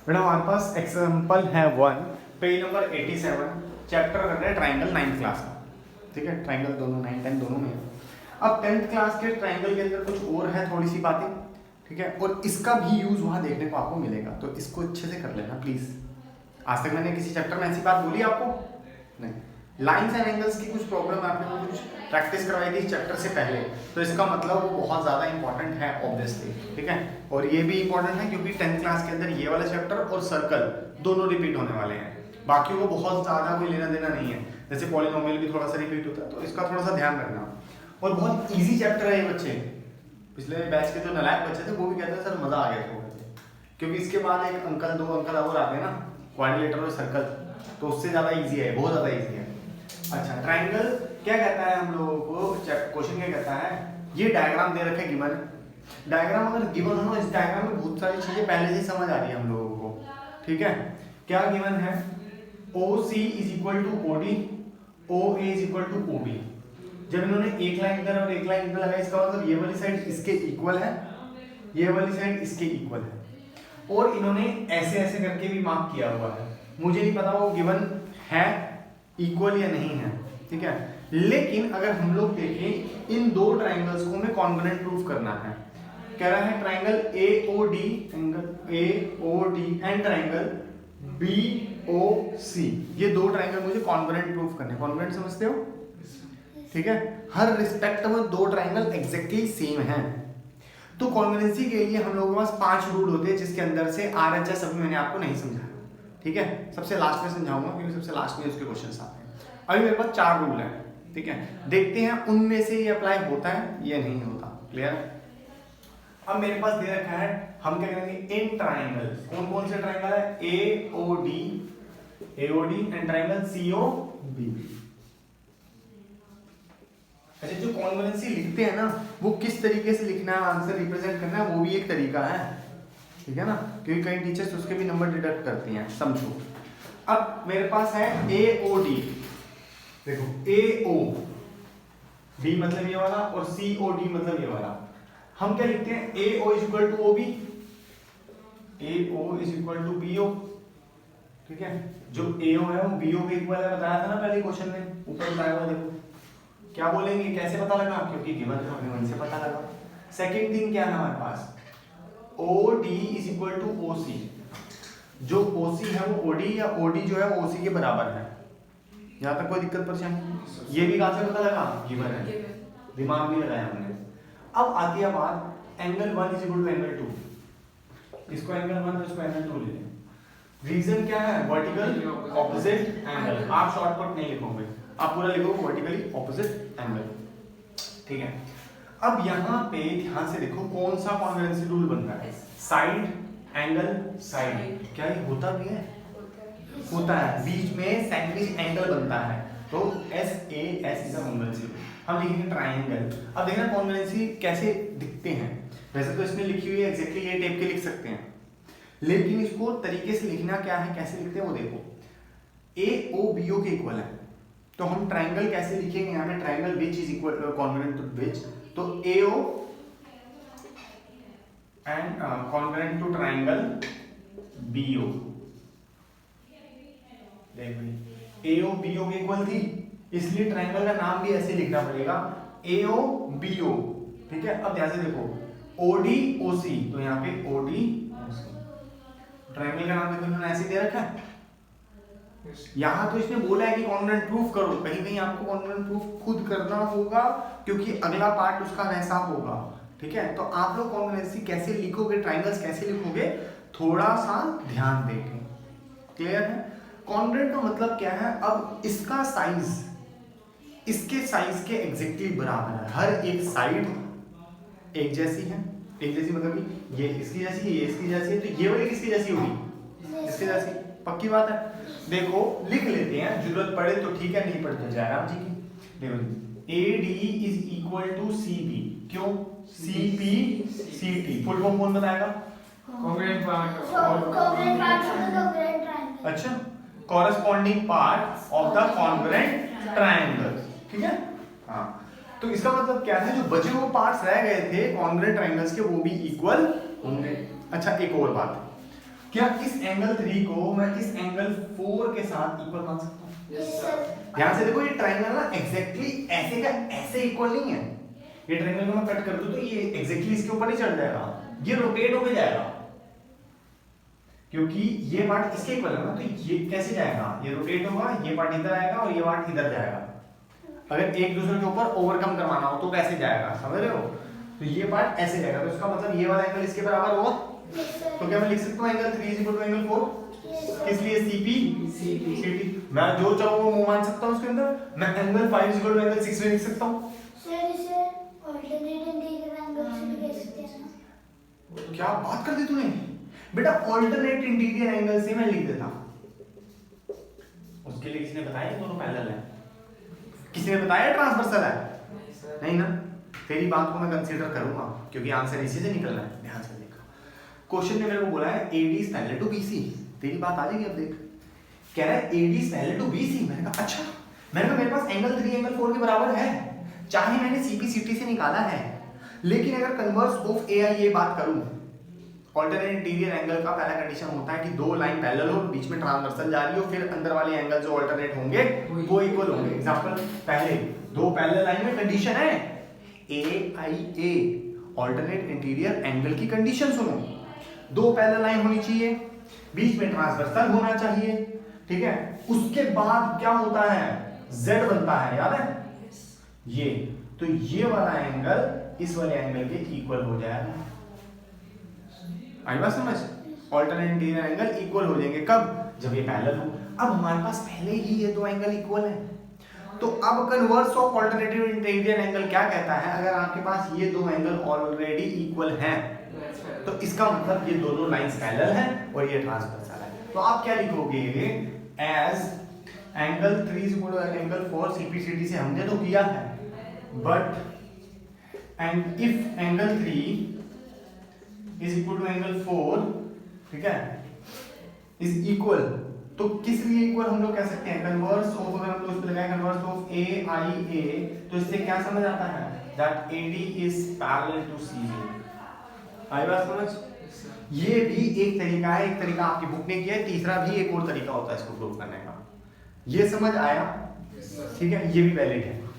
बेटा हमारे पास एग्जाम्पल है 1, पेज नंबर 87, चैप्टर कर रहे हैं ट्राइंगल 9th क्लास का। ठीक है, ट्राइंगल दोनों 9 10 दोनों में है। अब 10th क्लास के ट्राइंगल के अंदर कुछ और है थोड़ी सी बातें, ठीक है, और इसका भी यूज वहां देखने को आपको मिलेगा, तो इसको अच्छे से कर लेना प्लीज। आज तक मैंने किसी चैप्टर में ऐसी बात बोली आपको नहीं। लाइंस एंड एंगल्स की कुछ प्रॉब्लम आपने को कुछ प्रैक्टिस करवाई थी इस चैप्टर से पहले, तो इसका मतलब वो बहुत ज़्यादा इंपॉर्टेंट है ऑब्वियसली। ठीक है, और ये भी इंपॉर्टेंट है क्योंकि 10th क्लास के अंदर ये वाला चैप्टर और सर्कल दोनों रिपीट होने वाले हैं। बाकी वो बहुत ज़्यादा कोई लेना देना नहीं है, जैसे पॉलिनोमियल भी थोड़ा सा रिपीट होता है, तो इसका थोड़ा सा ध्यान रखना। और बहुत ईजी चैप्टर है ये बच्चे, पिछले बैच के जो नालायक बच्चे थे वो भी कहते हैं सर मज़ा आ गया था, क्योंकि इसके बाद एक अंकल दो अंकल और आते हैं ना, क्वाड्रिलेटरल और सर्कल, तो उससे ज़्यादा ईजी है, बहुत ज़्यादा ईजी है। अच्छा, ट्राइंगल क्या कहता है हम लोगों को, क्वेश्चन क्या कहता है, ये डायग्राम दे रखे गिवन। डायग्राम अगर गिवन हो, इस डायग्राम में बहुत सारी चीजें पहले से समझ आ रही है हम लोगों को। ठीक है, क्या गिवन है, OC is equal to OD, OA is equal to OB। जब इन्होंने एक लाइन इधर और एक लाइन इधर लगाई, इसका मतलब ये वाली साइड इसके इक्वल है, ये वाली साइड इसके इक्वल है, और इन्होंने ऐसे ऐसे करके भी मार्क किया हुआ है। मुझे नहीं पता वो गिवन है इक्वल या नहीं है, ठीक है, लेकिन अगर हम लोग देखें इन दो ट्राइंगल्स को हमें कॉन्ग्रुएंट प्रूफ करना है। कह रहा है triangle AOD, angle AOD and triangle BOC, ये दो ट्राइंगल मुझे कॉन्ग्रुएंट प्रूफ करने। कॉन्ग्रुएंट समझते हो? ठीक है, हर रिस्पेक्ट में दो ट्राइंगल एग्जैक्टली सेम हैं। तो कॉन्ग्रुएंसी के लिए हम लोगों के पास 5 रूल होते हैं, जिसके अंदर से RHS अभी मैंने आपको नहीं समझाया। ठीक है, सबसे लास्ट में समझाऊंगा क्योंकि सबसे लास्ट में उसके क्वेश्चंस आते हैं। अभी मेरे पास 4 रूल हैं, ठीक है, देखते हैं उनमें से ये अप्लाई होता है या नहीं होता। क्लियर है? अब मेरे पास दे रखा है, हम क्या करेंगे, इन ट्राइंगल, कौन कौन से ट्राइंगल है, AOD एंड ट्राइंगल COB। अच्छा, जो कॉन्ग्रुएंसी लिखते हैं ना, वो किस तरीके से लिखना है, आंसर रिप्रेजेंट करना है, वो भी एक तरीका है। ठीक है ना, क्योंकि कई टीचर्स उसके भी नंबर डिडक्ट करती हैं, समझो। अब मेरे पास है AOD, देखो AOD मतलब ये वाला और COD मतलब ये वाला। हम क्या लिखते हैं, AO is equal to OB, AO is equal to BO। ठीक है, जो AO है वो BO के इक्वल है, बताया था ना पहले क्वेश्चन में, ऊपर बताया हुआ। देखो क्या बोलेंगे, कैसे पता लगा, क्योंकि गिवन था, गिवन से पता लगा। सेकंड थिंग क्या है हमारे पास, OD is equal to OC, जो OC है वो OD या OD जो है OC के बराबर है। यहाँ तक कोई दिक्कत परेशानी? ये भी कहाँ से पता लगा, गिवन है, दिमाग भी लगाया हमने। अब आती है बात, angle 1 is equal to angle 2, इसको एंगल 1 और इसको एंगल 2 ले लें। रीजन क्या है, वर्टिकल ऑपोजिट एंगल। आप शॉर्टकट नहीं लिखोगे, आप पूरा लिखोगे वर्टिकली ऑपोजिट एंगल। ठीक है, अब यहाँ पे ध्यान से देखो कौन सा कॉन्ग्रुएंसी रूल बन रहा है, साइड एंगल साइड। क्या ये होता भी है? होता है, बीच में सैंडविच एंगल बनता है, तो SAS इज अ कॉन्ग्रुएंसी। हम लिखेंगे ट्राइंगल। अब देखना कॉन्ग्रुएंसी कैसे दिखते हैं, वैसे तो इसमें लिखी हुई है एग्जैक्टली ये टाइप के लिख सकते हैं, लेकिन इसको तरीके से लिखना क्या है, कैसे लिखते हैं वो देखो। AOBO के इक्वल है, तो हम ट्राइंगल कैसे लिखेंगे, यहाँ पे triangle which is equal congruent to which, तो AO and congruent to triangle BO। AOBO के इक्वल थी, इसलिए ट्राइंगल का नाम भी ऐसे लिखना पड़ेगा, AOBO। ठीक है, अब ध्यान से देखो, ODOC, तो यहाँ पे ODOC, ट्राइंगल का नाम देखो इन्होंने ऐसे दे रखा है। यहाँ तो इसने बोला है कि कॉन्ग्रुएंट प्रूफ करो, कहीं कहीं आपको कॉन्ग्रुएंट प्रूफ खुद करना होगा, क्योंकि अगला पार्ट उसका वैसा होगा। ठीक है, तो आप लोग कॉन्ग्रुएंसी कैसे लिखोगे, ट्राइंगल्स कैसे लिखोगे, थोड़ा सा ध्यान देंगे। क्लियर है? कॉन्ग्रुएंट का मतलब क्या है, अब इसका साइज इसके साइज के एग्जैक्टली बराबर है, हर एक साइड एक जैसी है, एक जैसी मतलब कि ये इसकी जैसी है, ये इसकी जैसी है, तो ये वाली किसकी जैसी होगी, इसकी जैसी, पक्की बात है। देखो लिख लेते हैं, जरूरत पड़े तो ठीक है, नहीं पड़े तो जयराम जी की। देखो AD is equal to CB, क्यों, CP CT, फुल फॉर्म कौन बताएगा, कॉन्ग्रुएंट पार्ट। अच्छा, corresponding part of the congruent triangle. ठीक है, हाँ, तो इसका मतलब क्या है, जो बचे हुए पार्ट्स रह गए थे कॉन्ग्रुएंट ट्राइंगल्स के, वो भी इक्वल होंगे। अच्छा, एक और बात, क्या इस एंगल 3 को मैं इस एंगल 4 के साथ इक्वल मान सकता हूँ? Yes, sir. ध्यान से देखो, ये ट्रायंगल ना एग्जैक्टली ऐसे का ऐसे इक्वल नहीं है। ये ट्रायंगल को मैं कट कर दूं तो ये एग्जैक्टली इसके ऊपर नहीं चढ़ जाएगा, ये रोटेट होके जाएगा, क्योंकि ये पार्ट इसके इक्वल है ना, तो ये कैसे जाएगा, ये रोटेट होगा, ये पार्ट इधर आएगा और ये पार्ट इधर जाएगा। अगर एक दूसरे के ऊपर ओवरकम करवाना हो तो कैसे जाएगा, समझ रहे हो? तो ये पार्ट ऐसे जाएगा, तो इसका मतलब ये वाला एंगल इसके बराबर होगा। तो क्या मैं लिख सकता हूँ एंगल 3 एंगल 4? किस लिए? CP CT। मैं जो चाहूँ वो मुंह मान सकता हूँ उसके अंदर। मैं एंगल 5 एंगल 6 में लिख सकता हूँ। सर इसे ऑल्टरनेट इंटीग्रल एंगल से भी कह सकते हैं ना? क्या बात कर दी तूने बेटा, ऑल्टरनेट इंटीरियर एंगल से मैं लिख देता। उसके लिए किसने बताया दोनों पैरेलल है? किसी ने बताया ट्रांसवर्सल है? नहीं ना। तेरी बात को मैं कंसीडर करूंगा क्योंकि आंसर इसी से निकलना है। ध्यान से देखो, क्वेश्चन ने मेरे को बोला है AD is parallel to BC। तेरी बात आ जाएगी। अब देख, कह रहा है AD is parallel to BC। मैंने कहा अच्छा, मैंने कहा मेरे पास एंगल 3 एंगल 4 के बराबर है, चाहे मैंने CP CT से निकाला है, लेकिन अगर कन्वर्स ऑफ AI ये बात करूं, ऑल्टरनेट इंटीरियर एंगल का पहला कंडीशन होता है कि दो लाइन पैरेलल हो, बीच में ट्रांसवर्सल जा रही हो, फिर अंदर वाले एंगल जो ऑल्टरनेट होंगे वो इक्वल होंगे। एग्जांपल, पहले दो पैरेलल लाइन में कंडीशन है AIA, ऑल्टरनेट इंटीरियर एंगल की कंडीशन सुनो। दो पैरेलल लाइन होनी चाहिए, बीच में ट्रांसवर्सल होना चाहिए, ठीक है। उसके बाद क्या होता है, Z बनता है, याद है ये। तो ये वाला एंगल इस वाले एंगल के इक्वल हो जाएगा। आई बात समझ? ऑल्टरनेट इंटीरियर एंगल इक्वल हो जाएंगे कब? जब ये पैरेलल हो। अब हमारे पास पहले ही ये दो एंगल इक्वल है, तो अब converse of alternative interior angle क्या कहता है? अगर आपके पास ये दो एंगल ऑलरेडी इक्वल हैं, तो इसका मतलब ये दोनों लाइंस पैरेलल हैं और ये ट्रांसवर्सल है। तो आप क्या लिखोगे? As angle 3 angle 4 CP CT से हमने तो किया है, but and if angle 3 is equal to angle 4, ठीक है, is equal, तो किस लिए इक्वल हम लोग कह सकते हैं? कन्वर्स ऑफ, अगर हम लोग इस पे लगाएं कन्वर्स ऑफ AIA, तो इससे क्या समझ आता है? that AD is parallel to CA। आई बात समझ? ये भी एक तरीका है, एक तरीका आपकी बुक ने किया है, तीसरा भी एक और तरीका होता है इसको प्रूव करने का। ये समझ आया? ठीक है, ये भी वैलिड है।